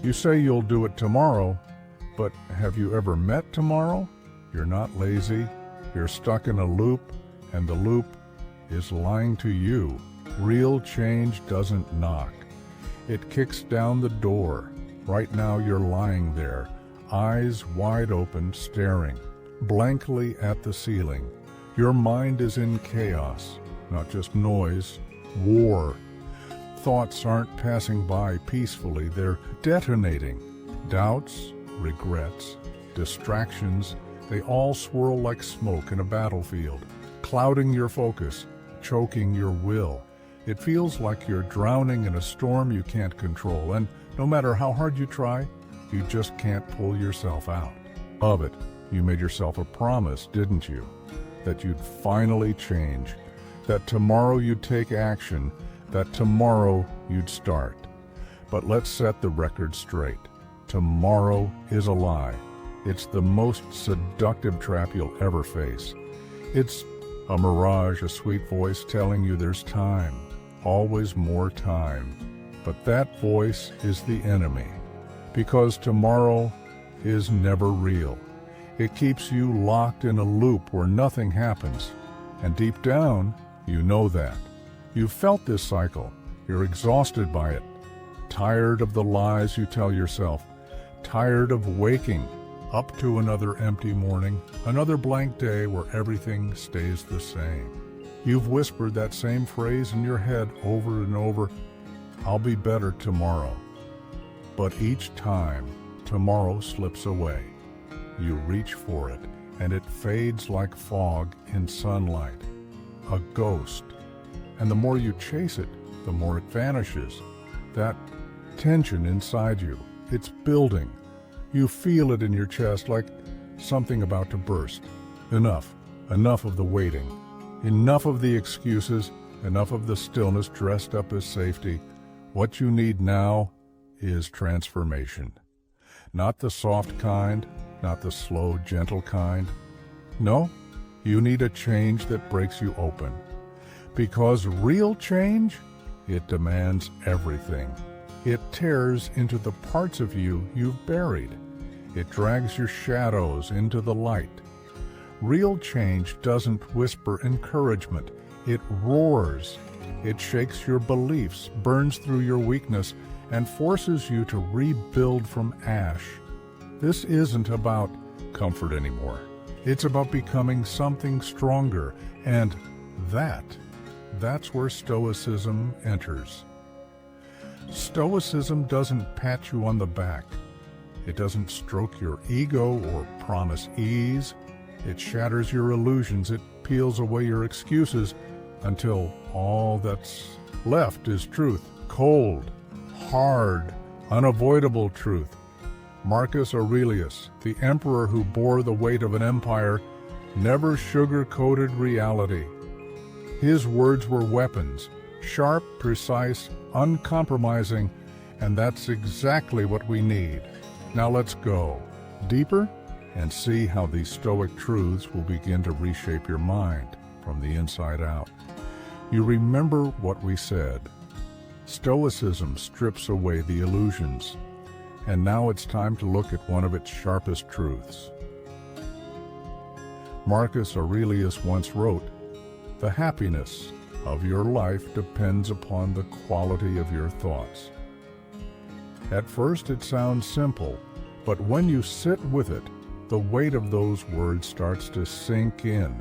You say you'll do it tomorrow, but have you ever met tomorrow? You're not lazy. You're stuck in a loop, and the loop is lying to you. Real change doesn't knock. It kicks down the door. Right now you're lying there, eyes wide open, staring blankly at the ceiling. Your mind is in chaos, not just noise, war. Thoughts aren't passing by peacefully, they're detonating. Doubts, regrets, distractions, they all swirl like smoke in a battlefield, clouding your focus, choking your will. It feels like you're drowning in a storm you can't control, and no matter how hard you try, you just can't pull yourself out of it. You made yourself a promise, didn't you? That you'd finally change, that tomorrow you'd take action, that tomorrow you'd start. But let's set the record straight. Tomorrow is a lie. It's the most seductive trap you'll ever face. It's a mirage, a sweet voice telling you there's time, always more time. But that voice is the enemy, because tomorrow is never real. It keeps you locked in a loop where nothing happens. And deep down, you know that. You've felt this cycle. You're exhausted by it. Tired of the lies you tell yourself. Tired of waking up to another empty morning, another blank day where everything stays the same. You've whispered that same phrase in your head over and over, "I'll be better tomorrow." But each time, tomorrow slips away. You reach for it, and it fades like fog in sunlight, a ghost. And the more you chase it, the more it vanishes. That tension inside you, it's building. You feel it in your chest like something about to burst. Enough of the waiting. Enough of the excuses, enough of the stillness dressed up as safety. What you need now is transformation. Not the soft kind, not the slow, gentle kind. No, you need a change that breaks you open. Because real change, it demands everything. It tears into the parts of you you've buried. It drags your shadows into the light. Real change doesn't whisper encouragement. It roars. It shakes your beliefs, burns through your weakness, and forces you to rebuild from ash. This isn't about comfort anymore. It's about becoming something stronger, and that's where Stoicism enters. Stoicism doesn't pat you on the back. It doesn't stroke your ego or promise ease. It shatters your illusions. It peels away your excuses until all that's left is truth. Cold, hard, unavoidable truth. Marcus Aurelius, the emperor who bore the weight of an empire, never sugar-coated reality. His words were weapons, sharp, precise, uncompromising, and that's exactly what we need. Now let's go deeper and see how these Stoic truths will begin to reshape your mind from the inside out. You remember what we said. Stoicism strips away the illusions. And now it's time to look at one of its sharpest truths. Marcus Aurelius once wrote, "The happiness of your life depends upon the quality of your thoughts." At first it sounds simple, but when you sit with it, the weight of those words starts to sink in.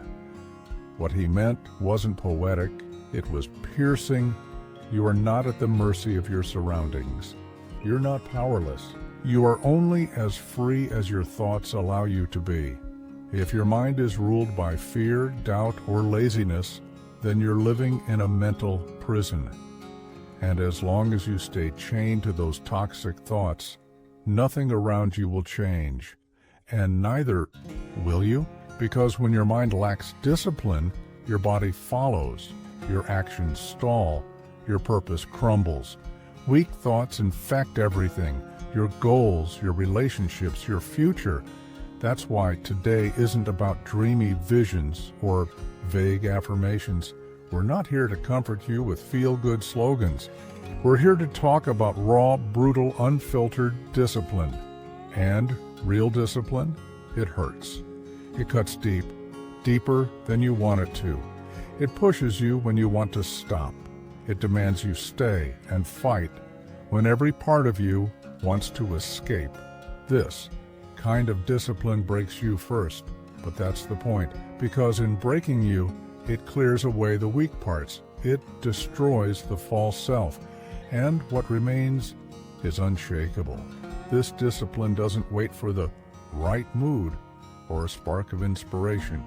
What he meant wasn't poetic, it was piercing. You are not at the mercy of your surroundings. You're not powerless. You are only as free as your thoughts allow you to be. If your mind is ruled by fear, doubt, or laziness, then you're living in a mental prison. And as long as you stay chained to those toxic thoughts, nothing around you will change. And neither will you, because when your mind lacks discipline, your body follows, your actions stall, your purpose crumbles. Weak thoughts infect everything, your goals, your relationships, your future. That's why today isn't about dreamy visions or vague affirmations. We're not here to comfort you with feel-good slogans. We're here to talk about raw, brutal, unfiltered discipline. And real discipline, it hurts. It cuts deep, deeper than you want it to. It pushes you when you want to stop. It demands you stay and fight when every part of you wants to escape. This kind of discipline breaks you first, but that's the point, because in breaking you, it clears away the weak parts. It destroys the false self, and what remains is unshakable. This discipline doesn't wait for the right mood or a spark of inspiration.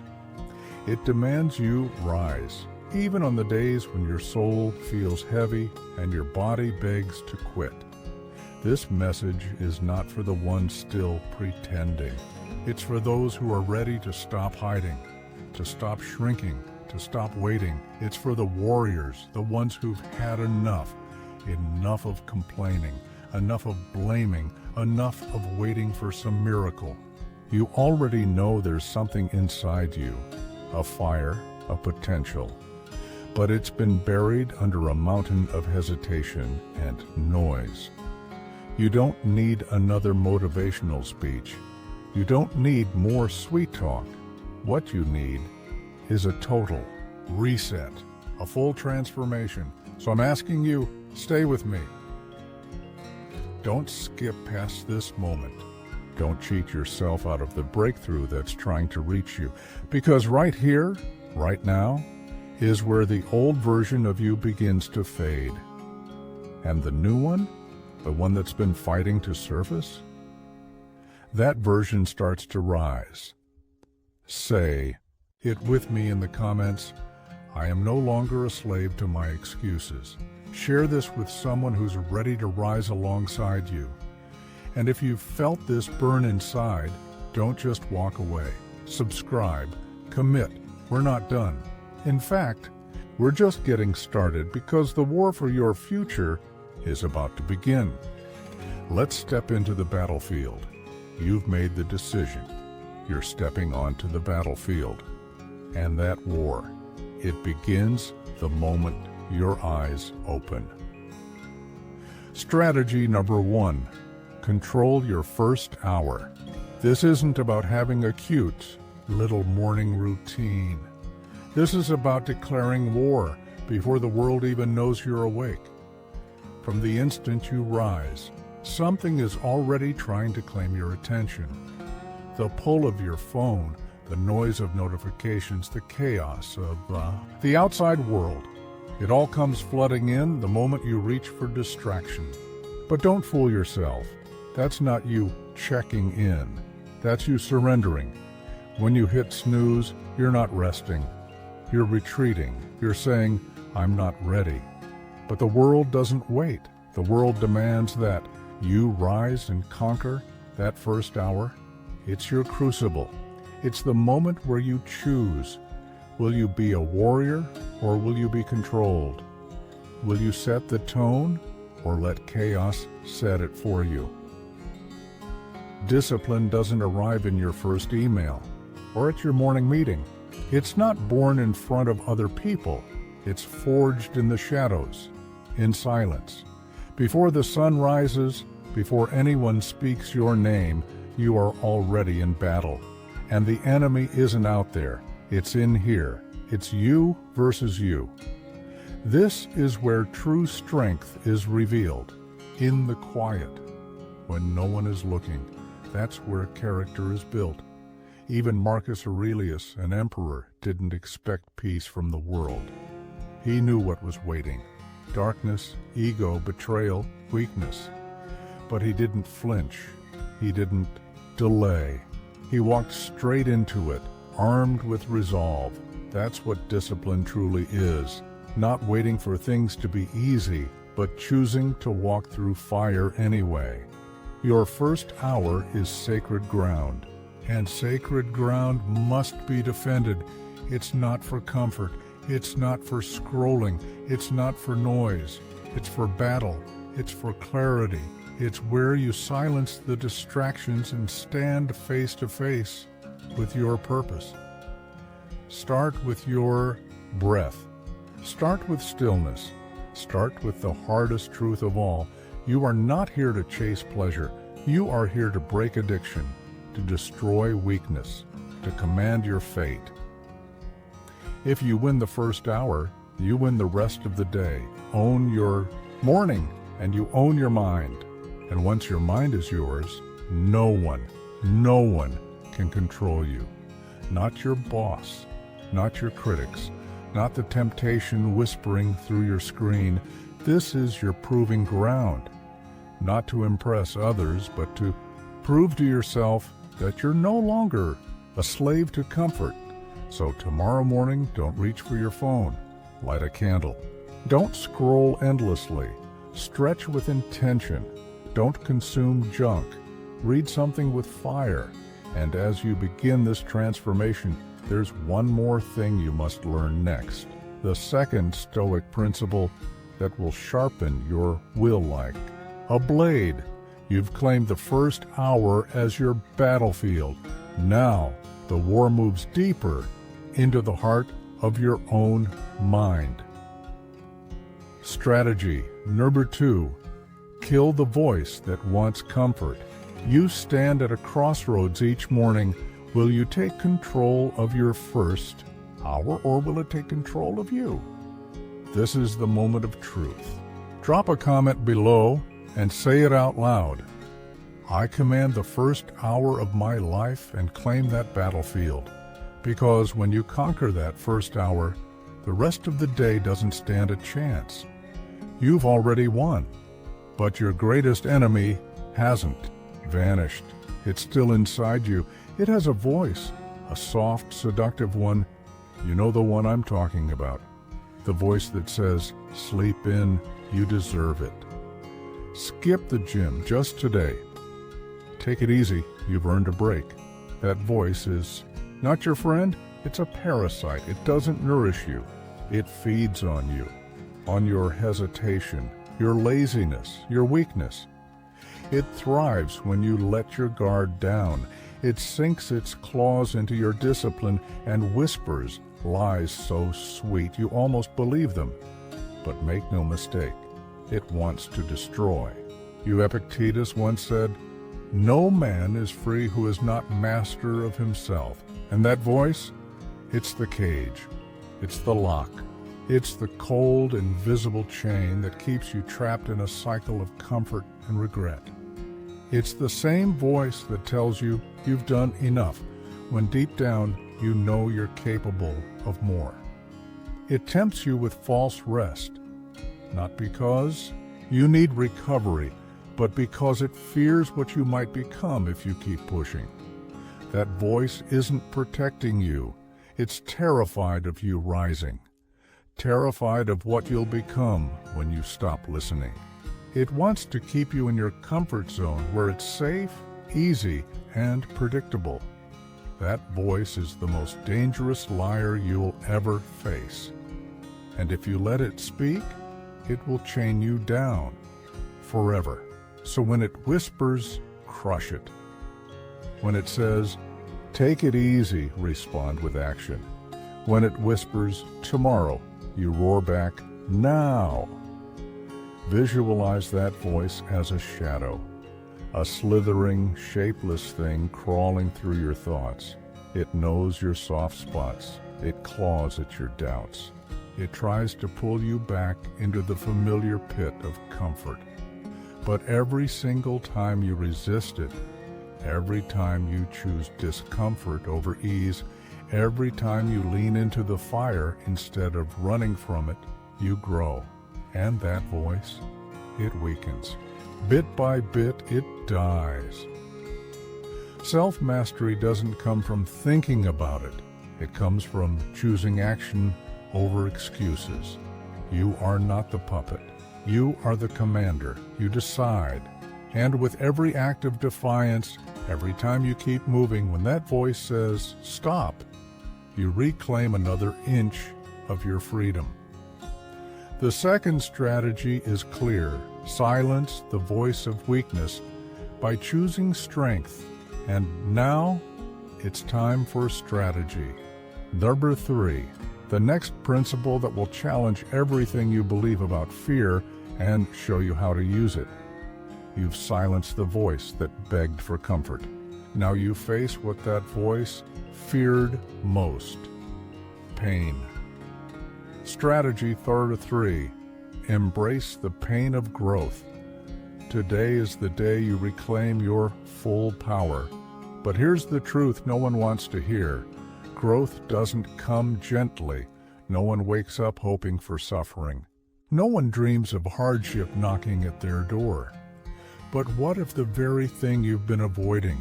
It demands you rise, even on the days when your soul feels heavy and your body begs to quit. This message is not for the ones still pretending. It's for those who are ready to stop hiding, to stop shrinking, to stop waiting. It's for the warriors, the ones who've had enough of complaining, enough of blaming, enough of waiting for some miracle. You already know there's something inside you, a fire, a potential, but it's been buried under a mountain of hesitation and noise. You don't need another motivational speech. You don't need more sweet talk. What you need is a total reset, a full transformation. So I'm asking you, stay with me. Don't skip past this moment. Don't cheat yourself out of the breakthrough that's trying to reach you. Because right here, right now, is where the old version of you begins to fade. And the new one, the one that's been fighting to surface, that version starts to rise. Say it with me in the comments. I am no longer a slave to my excuses. Share this with someone who's ready to rise alongside you. And if you've felt this burn inside, don't just walk away. Subscribe, commit. We're not done. In fact, we're just getting started, because the war for your future is about to begin. Let's step into the battlefield. You've made the decision. You're stepping onto the battlefield. And that war, it begins the moment your eyes open. Strategy number 1, control your first hour. This isn't about having a cute little morning routine. This is about declaring war before the world even knows you're awake. From the instant you rise, something is already trying to claim your attention. The pull of your phone, the noise of notifications, the chaos of the outside world. It all comes flooding in the moment you reach for distraction. But don't fool yourself. That's not you checking in. That's you surrendering. When you hit snooze, you're not resting. You're retreating. You're saying, I'm not ready. But the world doesn't wait. The world demands that you rise and conquer that first hour. It's your crucible. It's the moment where you choose. Will you be a warrior, or will you be controlled? Will you set the tone, or let chaos set it for you? Discipline doesn't arrive in your first email or at your morning meeting. It's not born in front of other people. It's forged in the shadows, in silence. Before the sun rises, before anyone speaks your name, you are already in battle. And the enemy isn't out there. It's in here. It's you versus you. This is where true strength is revealed, in the quiet, when no one is looking. That's where character is built. Even Marcus Aurelius, an emperor, didn't expect peace from the world. He knew what was waiting: darkness, ego, betrayal, weakness. But he didn't flinch. He didn't delay. He walked straight into it, armed with resolve. That's what discipline truly is. Not waiting for things to be easy, but choosing to walk through fire anyway. Your first hour is sacred ground, and sacred ground must be defended. It's not for comfort. It's not for scrolling. It's not for noise. It's for battle. It's for clarity. It's where you silence the distractions and stand face to face with your purpose. Start with your breath. Start with stillness. Start with the hardest truth of all. You are not here to chase pleasure. You are here to break addiction, to destroy weakness, to command your fate. If you win the first hour, you win the rest of the day. Own your morning, and you own your mind. And once your mind is yours, no one can control you. Not your boss, not your critics, not the temptation whispering through your screen. This is your proving ground. Not to impress others, but to prove to yourself that you're no longer a slave to comfort. So tomorrow morning, don't reach for your phone. Light a candle. Don't scroll endlessly. Stretch with intention. Don't consume junk. Read something with fire. And as you begin this transformation, there's one more thing you must learn next. The second Stoic principle that will sharpen your will like a blade. You've claimed the first hour as your battlefield. Now, the war moves deeper into the heart of your own mind. Strategy number 2. Kill the voice that wants comfort. You stand at a crossroads each morning. Will you take control of your first hour, or will it take control of you? This is the moment of truth. Drop a comment below and say it out loud. I command the first hour of my life and claim that battlefield. Because when you conquer that first hour, the rest of the day doesn't stand a chance. You've already won. But your greatest enemy hasn't vanished. It's still inside you. It has a voice, a soft, seductive one. You know the one I'm talking about. The voice that says, sleep in, you deserve it. Skip the gym just today. Take it easy, you've earned a break. That voice is not your friend, it's a parasite. It doesn't nourish you. It feeds on you, on your hesitation, your laziness, your weakness. It thrives when you let your guard down. It sinks its claws into your discipline and whispers lies so sweet you almost believe them. But make no mistake, it wants to destroy. Epictetus once said, "No man is free who is not master of himself." And that voice? It's the cage. It's the lock. It's the cold, invisible chain that keeps you trapped in a cycle of comfort and regret. It's the same voice that tells you you've done enough, when deep down you know you're capable of more. It tempts you with false rest, not because you need recovery, but because it fears what you might become if you keep pushing. That voice isn't protecting you. It's terrified of you rising, terrified of what you'll become when you stop listening. It wants to keep you in your comfort zone where it's safe, easy, and predictable. That voice is the most dangerous liar you'll ever face. And if you let it speak, it will chain you down forever. So when it whispers, crush it. When it says, take it easy, respond with action. When it whispers, tomorrow, you roar back, now. Visualize that voice as a shadow, a slithering, shapeless thing crawling through your thoughts. It knows your soft spots. It claws at your doubts. It tries to pull you back into the familiar pit of comfort. But every single time you resist it, every time you choose discomfort over ease, every time you lean into the fire instead of running from it, you grow. And that voice, it weakens. Bit by bit, it dies. Self-mastery doesn't come from thinking about it. It comes from choosing action over excuses. You are not the puppet. You are the commander. You decide. And with every act of defiance, every time you keep moving, when that voice says, stop, you reclaim another inch of your freedom. The second strategy is clear. Silence the voice of weakness by choosing strength. And now, it's time for strategy. Number 3. The next principle that will challenge everything you believe about fear and show you how to use it. You've silenced the voice that begged for comfort. Now you face what that voice feared most: pain. Strategy 3: embrace the pain of growth. Today is the day you reclaim your full power. But here's the truth no one wants to hear. Growth doesn't come gently. No one wakes up hoping for suffering. No one dreams of hardship knocking at their door. But what if the very thing you've been avoiding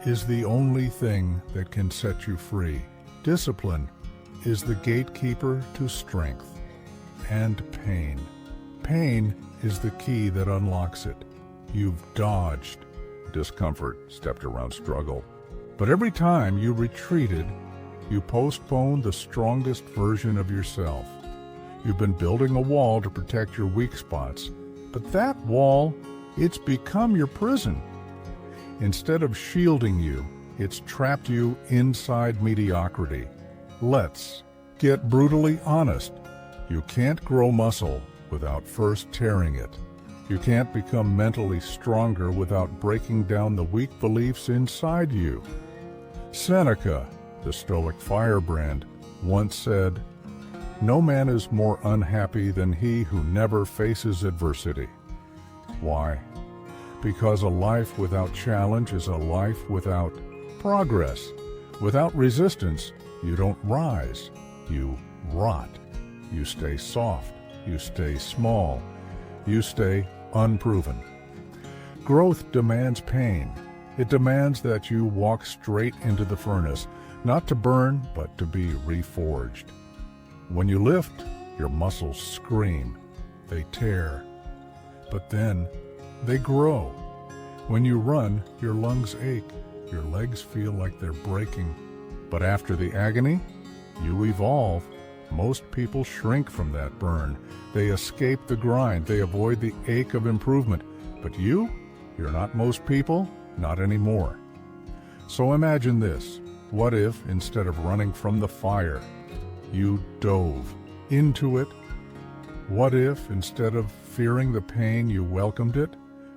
is the only thing that can set you free? Discipline is the gatekeeper to strength and pain. Pain is the key that unlocks it. You've dodged discomfort, stepped around struggle. But every time you retreated, you postponed the strongest version of yourself. You've been building a wall to protect your weak spots, but that wall, it's become your prison. Instead of shielding you, it's trapped you inside mediocrity. Let's get brutally honest. You can't grow muscle without first tearing it. You can't become mentally stronger without breaking down the weak beliefs inside you. Seneca, the Stoic firebrand, once said, "No man is more unhappy than he who never faces adversity." Why? Because a life without challenge is a life without progress. Without resistance, you don't rise, you rot. You stay soft, you stay small, you stay unproven. Growth demands pain. It demands that you walk straight into the furnace, not to burn, but to be reforged. When you lift, your muscles scream, they tear, but then they grow. When you run, your lungs ache, your legs feel like they're breaking. But after the agony, you evolve. Most people shrink from that burn. They escape the grind. They avoid the ache of improvement. But you're not most people, not anymore. So imagine this. What if, instead of running from the fire, you dove into it? What if, instead of fearing the pain, you welcomed it,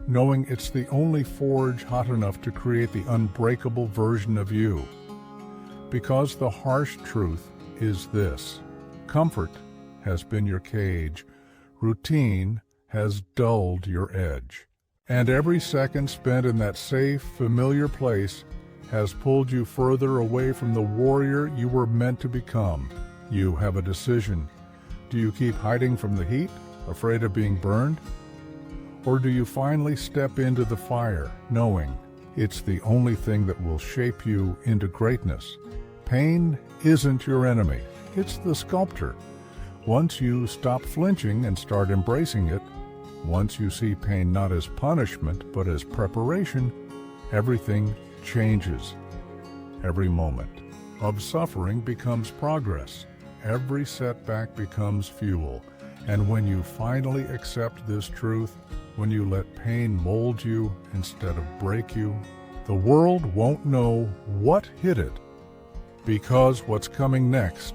knowing it's the only forge hot enough to create the unbreakable version of you? Because the harsh truth is this: comfort has been your cage, routine has dulled your edge, and every second spent in that safe, familiar place has pulled you further away from the warrior you were meant to become. You have a decision. Do you keep hiding from the heat, afraid of being burned? Or do you finally step into the fire, knowing it's the only thing that will shape you into greatness? Pain isn't your enemy, it's the sculptor. Once you stop flinching and start embracing it, once you see pain not as punishment but as preparation, everything changes. Every moment of suffering becomes progress. Every setback becomes fuel. And when you finally accept this truth, when you let pain mold you instead of break you, the world won't know what hit it, because what's coming next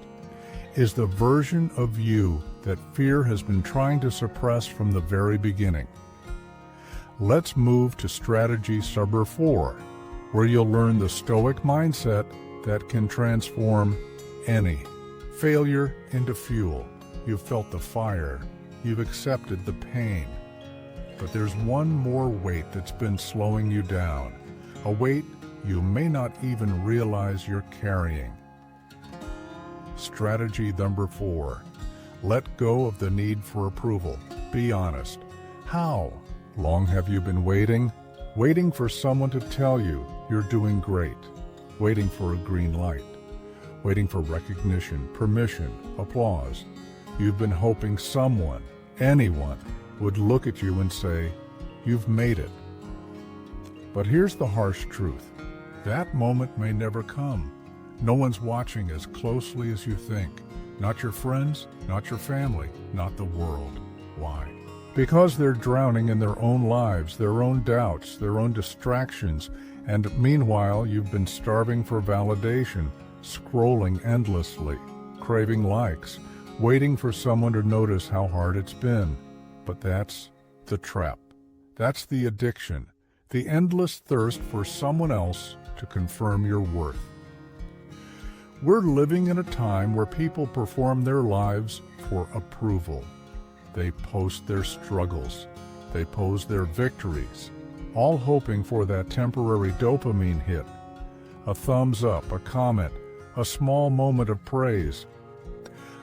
is the version of you that fear has been trying to suppress from the very beginning. Let's move to strategy number 4, where you'll learn the Stoic mindset that can transform any failure into fuel. You've felt the fire, you've accepted the pain, but there's one more weight that's been slowing you down, a weight you may not even realize you're carrying. Strategy number 4, let go of the need for approval. Be honest. How long have you been waiting? Waiting for someone to tell you you're doing great. Waiting for a green light. Waiting for recognition, permission, applause. You've been hoping someone, anyone, would look at you and say, "You've made it." But here's the harsh truth. That moment may never come. No one's watching as closely as you think. Not your friends, not your family, not the world. Why? Because they're drowning in their own lives, their own doubts, their own distractions, and meanwhile you've been starving for validation, scrolling endlessly, craving likes, waiting for someone to notice how hard it's been. But that's the trap. That's the addiction, the endless thirst for someone else to confirm your worth. We're living in a time where people perform their lives for approval. They post their struggles. They post their victories, all hoping for that temporary dopamine hit. A thumbs up, a comment, a small moment of praise.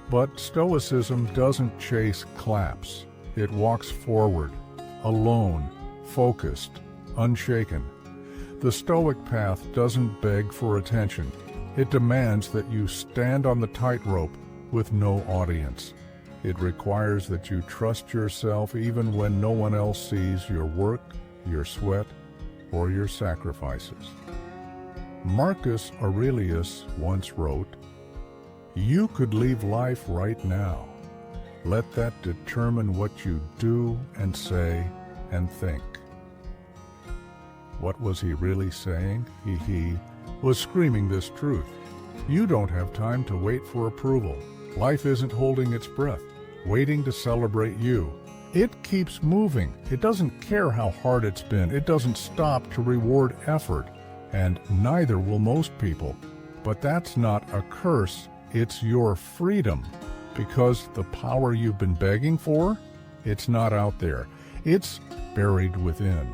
But Stoicism doesn't chase claps. It walks forward, alone, focused, unshaken. The Stoic path doesn't beg for attention. It demands that you stand on the tightrope with no audience. It requires that you trust yourself even when no one else sees your work, your sweat, or your sacrifices. Marcus Aurelius once wrote, "You could leave life right now. Let that determine what you do and say and think." What was he really saying? He was screaming this truth. You don't have time to wait for approval. Life isn't holding its breath, waiting to celebrate you. It keeps moving. It doesn't care how hard it's been. It doesn't stop to reward effort, and neither will most people. But that's not a curse. It's your freedom, because the power you've been begging for, it's not out there. It's buried within.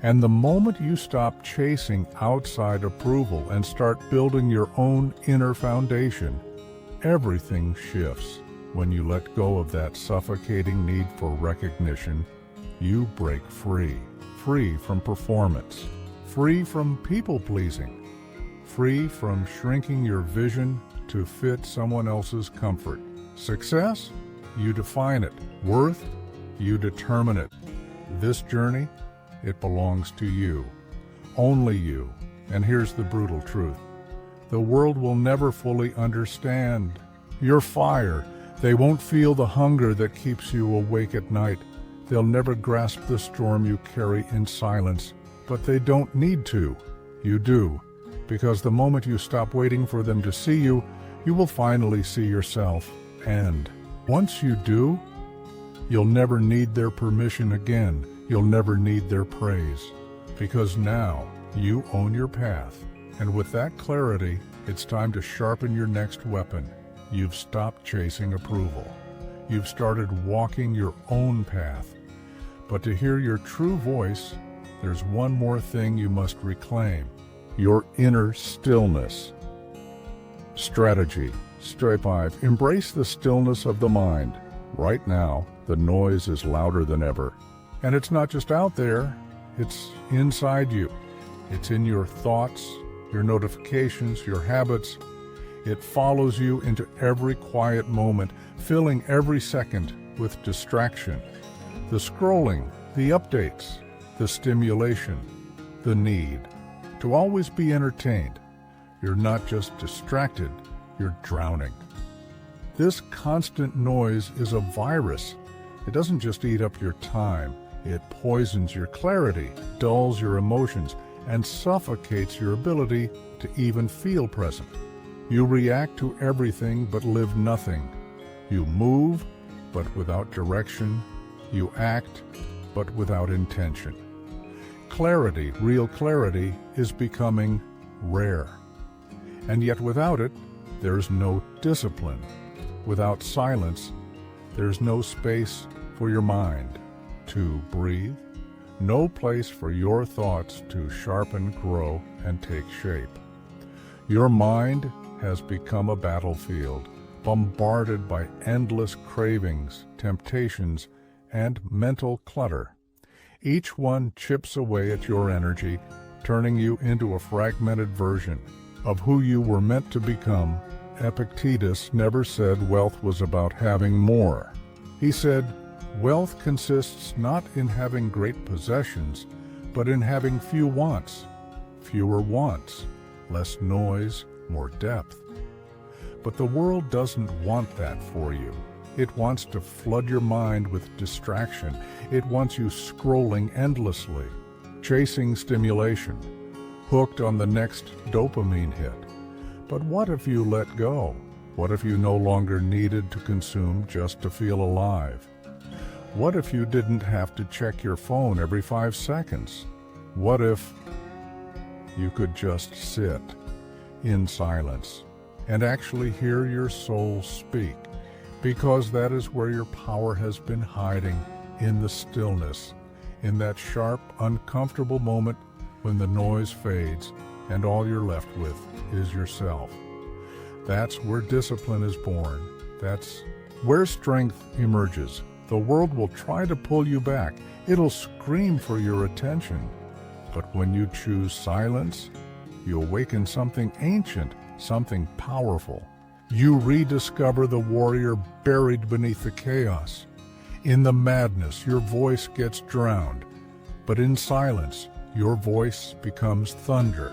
And the moment you stop chasing outside approval and start building your own inner foundation, everything shifts. When you let go of that suffocating need for recognition, you break free. Free from performance. Free from people-pleasing. Free from shrinking your vision to fit someone else's comfort. Success? You define it. Worth? You determine it. This journey? It belongs to you. Only you. And here's the brutal truth. The world will never fully understand your fire. They won't feel the hunger that keeps you awake at night. They'll never grasp the storm you carry in silence. But they don't need to. You do. Because the moment you stop waiting for them to see you, you will finally see yourself. And once you do, you'll never need their permission again. You'll never need their praise, because now you own your path. And with that clarity, it's time to sharpen your next weapon. You've stopped chasing approval. You've started walking your own path. But to hear your true voice, there's one more thing you must reclaim: your inner stillness. Strategy. Step 5. Embrace the stillness of the mind. Right now, the noise is louder than ever. And it's not just out there, it's inside you. It's in your thoughts, your notifications, your habits. It follows you into every quiet moment, filling every second with distraction. The scrolling, the updates, the stimulation, the need to always be entertained. You're not just distracted, you're drowning. This constant noise is a virus. It doesn't just eat up your time. It poisons your clarity, dulls your emotions, and suffocates your ability to even feel present. You react to everything but live nothing. You move, but without direction. You act, but without intention. Clarity, real clarity, is becoming rare. And yet without it, there's no discipline. Without silence, there's no space for your mind to breathe, no place for your thoughts to sharpen, grow, and take shape. Your mind has become a battlefield, bombarded by endless cravings, temptations, and mental clutter. Each one chips away at your energy, turning you into a fragmented version of who you were meant to become. Epictetus never said wealth was about having more. He said, wealth consists not in having great possessions, but in having few wants. Fewer wants, less noise, more depth. But the world doesn't want that for you. It wants to flood your mind with distraction. It wants you scrolling endlessly, chasing stimulation, hooked on the next dopamine hit. But what if you let go? What if you no longer needed to consume just to feel alive? What if you didn't have to check your phone every 5 seconds? What if you could just sit in silence and actually hear your soul speak? Because that is where your power has been hiding, in the stillness, in that sharp, uncomfortable moment when the noise fades and all you're left with is yourself. That's where discipline is born. That's where strength emerges. The world will try to pull you back. It'll scream for your attention. But when you choose silence, you awaken something ancient, something powerful. You rediscover the warrior buried beneath the chaos. In the madness, your voice gets drowned. But in silence, your voice becomes thunder.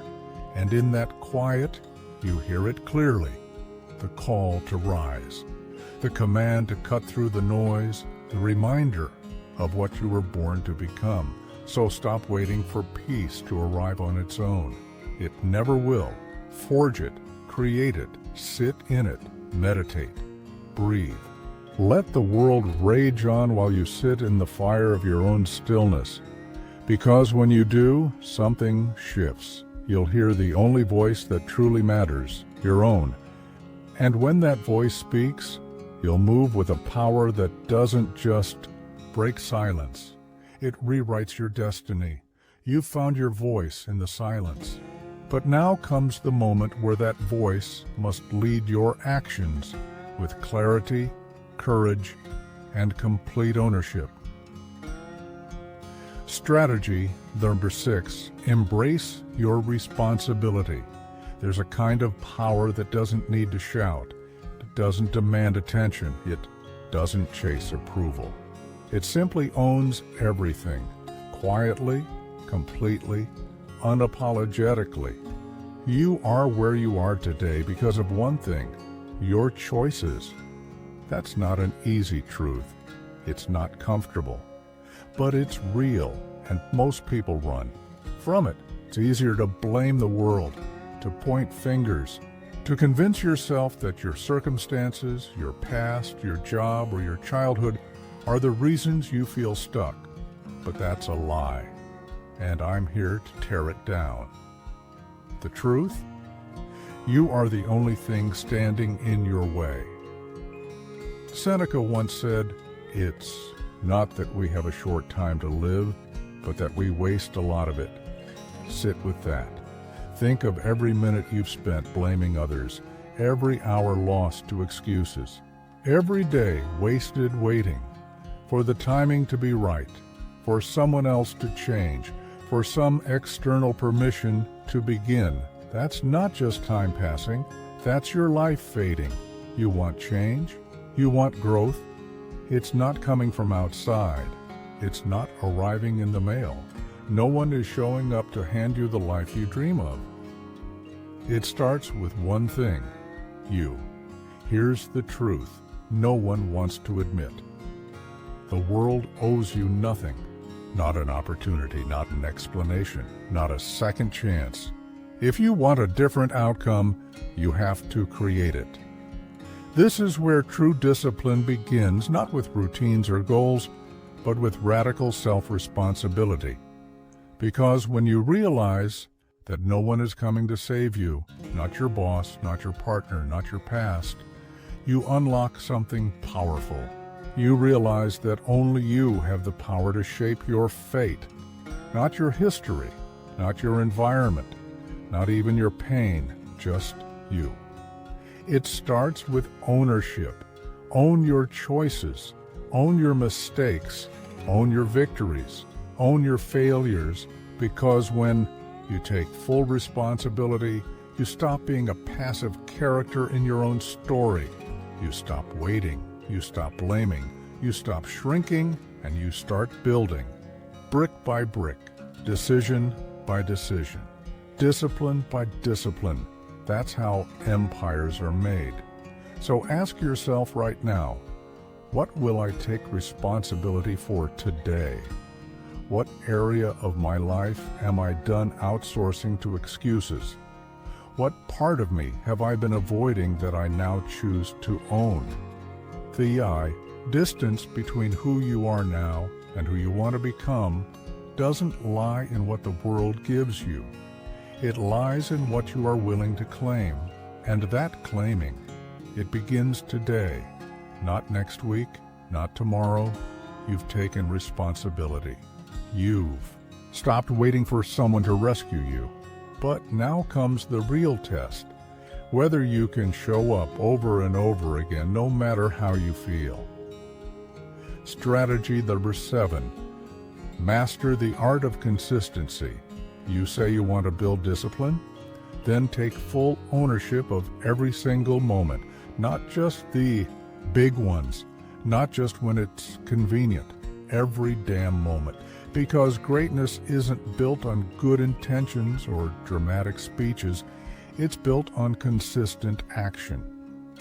And in that quiet, you hear it clearly. The call to rise, the command to cut through the noise, the reminder of what you were born to become. So stop waiting for peace to arrive on its own. It never will. Forge it, create it, sit in it, meditate, breathe. Let the world rage on while you sit in the fire of your own stillness. Because when you do, something shifts. You'll hear the only voice that truly matters, your own. And when that voice speaks, you'll move with a power that doesn't just break silence. It rewrites your destiny. You've found your voice in the silence. But now comes the moment where that voice must lead your actions with clarity, courage, and complete ownership. Strategy number 6, embrace your responsibility. There's a kind of power that doesn't need to shout. It doesn't demand attention. It doesn't chase approval. It simply owns everything, quietly, completely, unapologetically. You are where you are today because of one thing, your choices. That's not an easy truth. It's not comfortable. But it's real, and most people run from it. It's easier to blame the world, to point fingers, to convince yourself that your circumstances, your past, your job, or your childhood are the reasons you feel stuck. But that's a lie, and I'm here to tear it down. The truth? You are the only thing standing in your way. Seneca once said, "It's not that we have a short time to live, but that we waste a lot of it." Sit with that. Think of every minute you've spent blaming others, every hour lost to excuses, every day wasted waiting for the timing to be right, for someone else to change, for some external permission to begin. That's not just time passing, that's your life fading. You want change? You want growth? It's not coming from outside. It's not arriving in the mail. No one is showing up to hand you the life you dream of. It starts with one thing, you. Here's the truth no one wants to admit. The world owes you nothing. Not an opportunity, not an explanation, not a second chance. If you want a different outcome, you have to create it. This is where true discipline begins, not with routines or goals, but with radical self-responsibility. Because when you realize that no one is coming to save you, not your boss, not your partner, not your past, you unlock something powerful. You realize that only you have the power to shape your fate, not your history, not your environment, not even your pain, just you. It starts with ownership. Own your choices, own your mistakes, own your victories, own your failures, because when you take full responsibility, you stop being a passive character in your own story. You stop waiting, you stop blaming, you stop shrinking, and you start building, brick by brick, decision by decision, discipline by discipline. That's how empires are made. So ask yourself right now, what will I take responsibility for today? What area of my life am I done outsourcing to excuses? What part of me have I been avoiding that I now choose to own? The distance between who you are now and who you want to become doesn't lie in what the world gives you. It lies in what you are willing to claim, and that claiming, it begins today, not next week, not tomorrow. You've taken responsibility. You've stopped waiting for someone to rescue you. But now comes the real test, whether you can show up over and over again, no matter how you feel. Strategy number 7. Master the art of consistency. You say you want to build discipline? Then take full ownership of every single moment, not just the big ones, not just when it's convenient, every damn moment. Because greatness isn't built on good intentions or dramatic speeches, it's built on consistent action.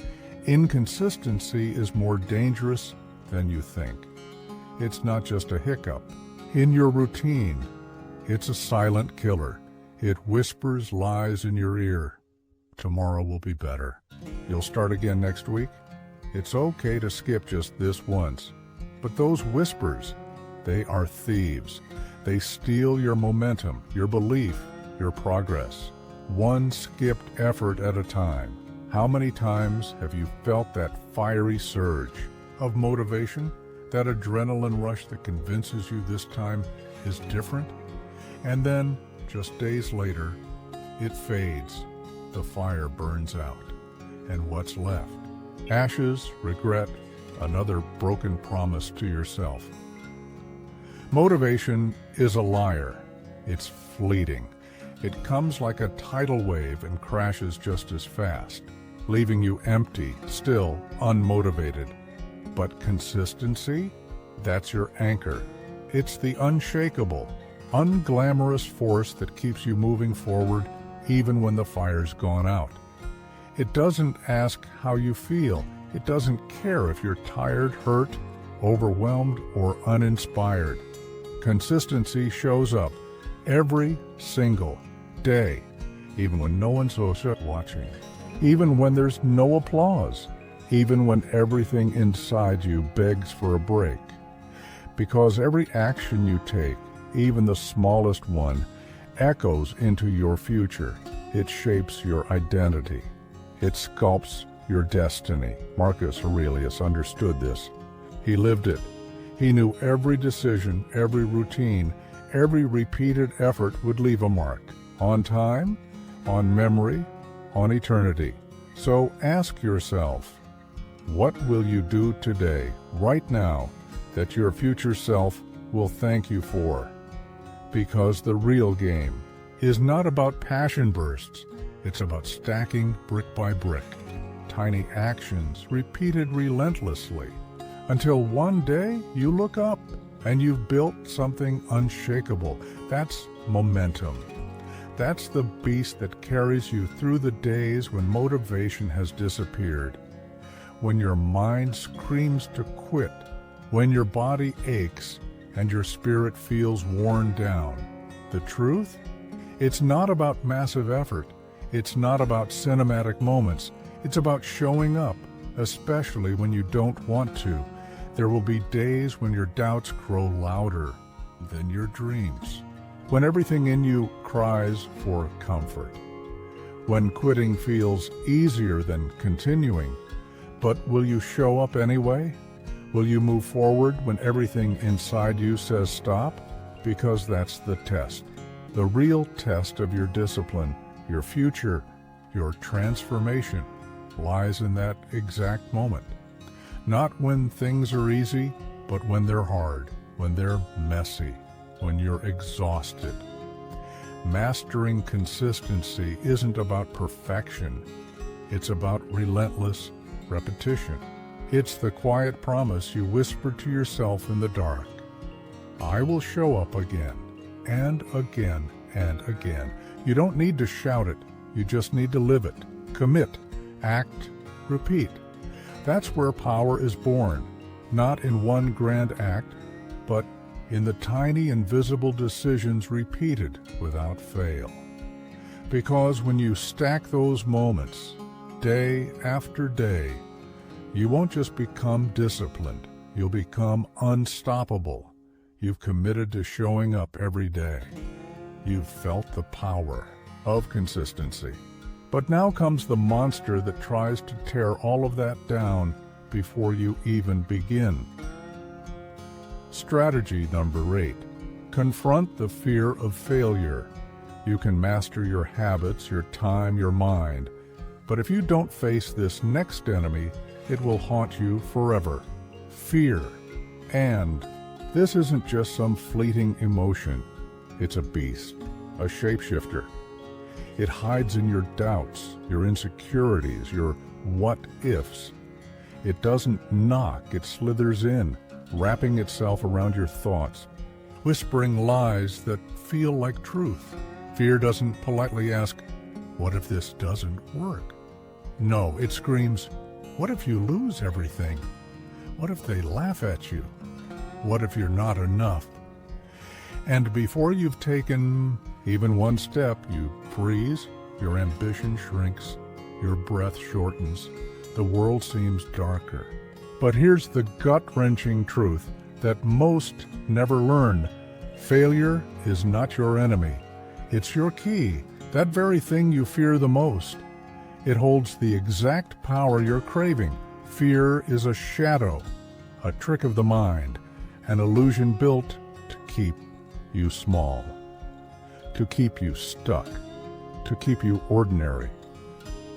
Inconsistency is more dangerous than you think. It's not just a hiccup. In your routine, it's a silent killer. It whispers lies in your ear. Tomorrow will be better. You'll start again next week. It's okay to skip just this once. But those whispers, they are thieves. They steal your momentum, your belief, your progress. One skipped effort at a time. How many times have you felt that fiery surge of motivation, that adrenaline rush that convinces you this time is different? And then, just days later, it fades. The fire burns out. And what's left? Ashes, regret, another broken promise to yourself. Motivation is a liar. It's fleeting. It comes like a tidal wave and crashes just as fast, leaving you empty, still unmotivated. But consistency? That's your anchor. It's the unshakable, unglamorous force that keeps you moving forward even when the fire's gone out. It doesn't ask how you feel. It doesn't care if you're tired, hurt, overwhelmed, or uninspired. Consistency shows up every single day, even when no one's watching, even when there's no applause, even when everything inside you begs for a break. Because every action you take, even the smallest one, echoes into your future. It shapes your identity. It sculpts your destiny. Marcus Aurelius understood this. He lived it. He knew every decision, every routine, every repeated effort would leave a mark. On time, on memory, on eternity. So ask yourself, what will you do today, right now, that your future self will thank you for? Because the real game is not about passion bursts. It's about stacking brick by brick, tiny actions repeated relentlessly, until one day you look up and you've built something unshakable. That's momentum. That's the beast that carries you through the days when motivation has disappeared, when your mind screams to quit, when your body aches and your spirit feels worn down. The truth? It's not about massive effort. It's not about cinematic moments. It's about showing up, especially when you don't want to. There will be days when your doubts grow louder than your dreams, when everything in you cries for comfort, when quitting feels easier than continuing. But will you show up anyway? Will you move forward when everything inside you says stop? Because that's the test. The real test of your discipline, your future, your transformation lies in that exact moment. Not when things are easy, but when they're hard, when they're messy, when you're exhausted. Mastering consistency isn't about perfection. It's about relentless repetition. It's the quiet promise you whisper to yourself in the dark. I will show up again, and again, and again. You don't need to shout it. You just need to live it. Commit, act, repeat. That's where power is born, not in one grand act, but in the tiny invisible decisions repeated without fail. Because when you stack those moments, day after day, you won't just become disciplined, you'll become unstoppable. You've committed to showing up every day. You've felt the power of consistency. But now comes the monster that tries to tear all of that down before you even begin. Strategy number 8. Confront the fear of failure. You can master your habits, your time, your mind. But if you don't face this next enemy, it will haunt you forever. Fear. And this isn't just some fleeting emotion. It's a beast, a shapeshifter. It hides in your doubts, your insecurities, your what-ifs. It doesn't knock, it slithers in, wrapping itself around your thoughts, whispering lies that feel like truth. Fear doesn't politely ask, "What if this doesn't work?" No, it screams, "What if you lose everything? What if they laugh at you? What if you're not enough?" And before you've taken even one step, you freeze, your ambition shrinks, your breath shortens, the world seems darker. But here's the gut-wrenching truth that most never learn. Failure is not your enemy. It's your key, that very thing you fear the most. It holds the exact power you're craving. Fear is a shadow, a trick of the mind, an illusion built to keep you small, to keep you stuck, to keep you ordinary.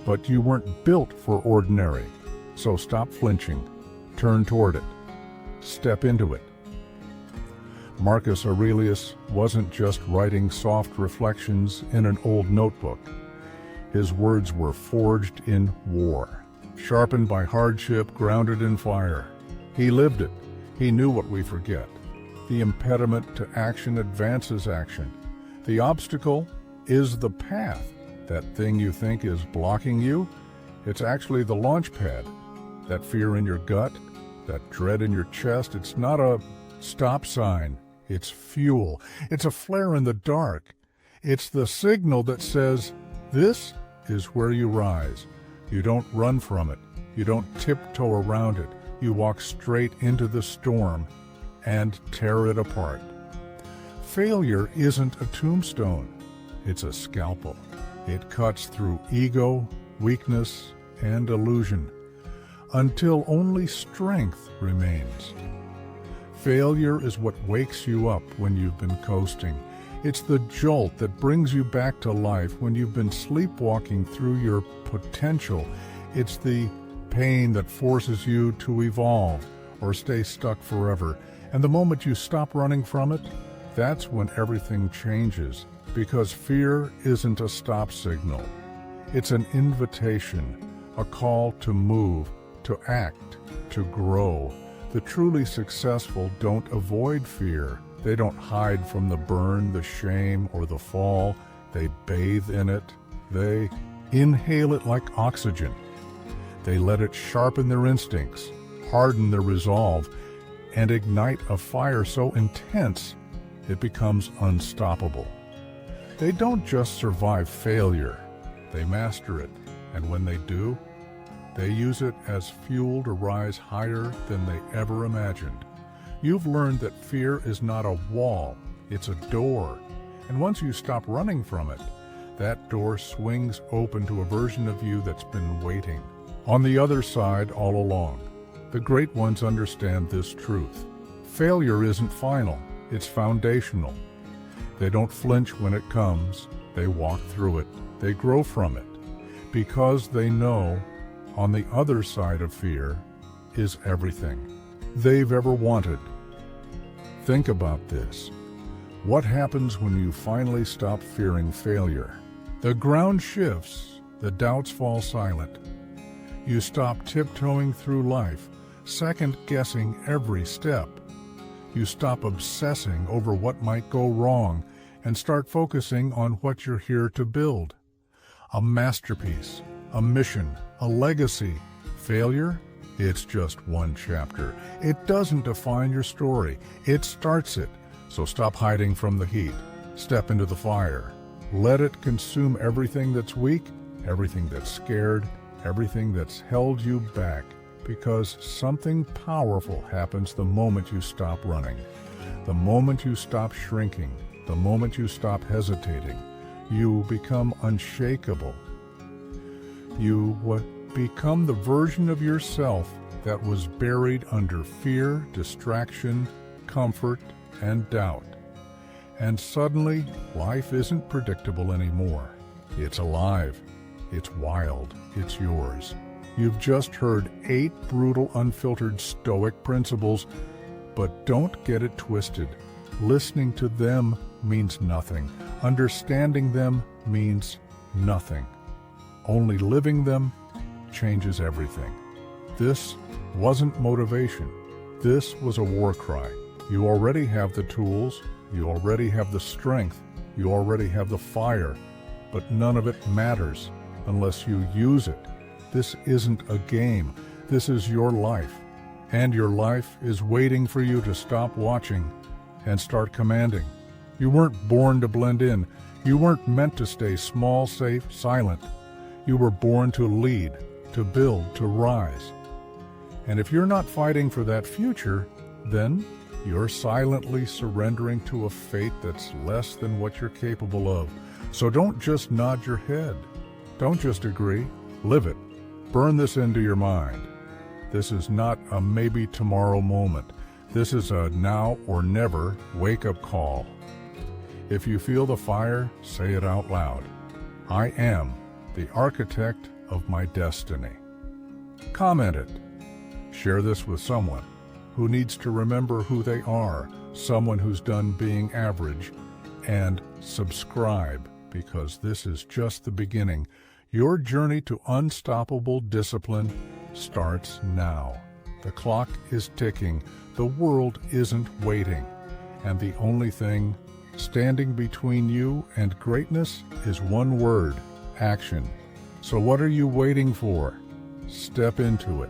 But you weren't built for ordinary, so stop flinching, turn toward it, step into it. Marcus Aurelius wasn't just writing soft reflections in an old notebook. His words were forged in war, sharpened by hardship, grounded in fire. He lived it. He knew what we forget. The impediment to action advances action. The obstacle is the path. That thing you think is blocking you, it's actually the launch pad. That fear in your gut, that dread in your chest, it's not a stop sign. It's fuel. It's a flare in the dark. It's the signal that says, this is where you rise. You don't run from it. You don't tiptoe around it. You walk straight into the storm and tear it apart. Failure isn't a tombstone. It's a scalpel. It cuts through ego, weakness, and illusion until only strength remains. Failure is what wakes you up when you've been coasting. It's the jolt that brings you back to life when you've been sleepwalking through your potential. It's the pain that forces you to evolve or stay stuck forever. And the moment you stop running from it, that's when everything changes. Because fear isn't a stop signal. It's an invitation, a call to move, to act, to grow. The truly successful don't avoid fear. They don't hide from the burn, the shame, or the fall. They bathe in it. They inhale it like oxygen. They let it sharpen their instincts, harden their resolve, and ignite a fire so intense it becomes unstoppable. They don't just survive failure, they master it, and when they do, they use it as fuel to rise higher than they ever imagined. You've learned that fear is not a wall, it's a door, and once you stop running from it, that door swings open to a version of you that's been waiting on the other side all along. The great ones understand this truth. Failure isn't final, it's foundational. They don't flinch when it comes, they walk through it, they grow from it, because they know on the other side of fear is everything they've ever wanted. Think about this. What happens when you finally stop fearing failure? The ground shifts, the doubts fall silent. You stop tiptoeing through life, second-guessing every step. You stop obsessing over what might go wrong and start focusing on what you're here to build. A masterpiece, a mission, a legacy. Failure? It's just one chapter. It doesn't define your story. It starts it. So stop hiding from the heat. Step into the fire. Let it consume everything that's weak, everything that's scared, everything that's held you back, because something powerful happens the moment you stop running, the moment you stop shrinking, the moment you stop hesitating. You become unshakable. You become the version of yourself that was buried under fear, distraction, comfort, and doubt. And suddenly, life isn't predictable anymore. It's alive. It's wild. It's yours. You've just heard 8 brutal, unfiltered Stoic principles, but don't get it twisted. Listening to them means nothing. Understanding them means nothing. Only living them changes everything. This wasn't motivation. This was a war cry. You already have the tools. You already have the strength. You already have the fire. But none of it matters unless you use it. This isn't a game. This is your life. And your life is waiting for you to stop watching and start commanding. You weren't born to blend in. You weren't meant to stay small, safe, silent. You were born to lead, to build, to rise. And if you're not fighting for that future, then you're silently surrendering to a fate that's less than what you're capable of. So don't just nod your head. Don't just agree. Live it. Burn this into your mind. This is not a maybe tomorrow moment. This is a now or never wake-up call. If you feel the fire, say it out loud. I am the architect of my destiny. Comment it. Share this with someone who needs to remember who they are, someone who's done being average, and subscribe, because this is just the beginning. Your journey to unstoppable discipline starts now. The clock is ticking. The world isn't waiting. And the only thing standing between you and greatness is one word: action. So what are you waiting for? Step into it.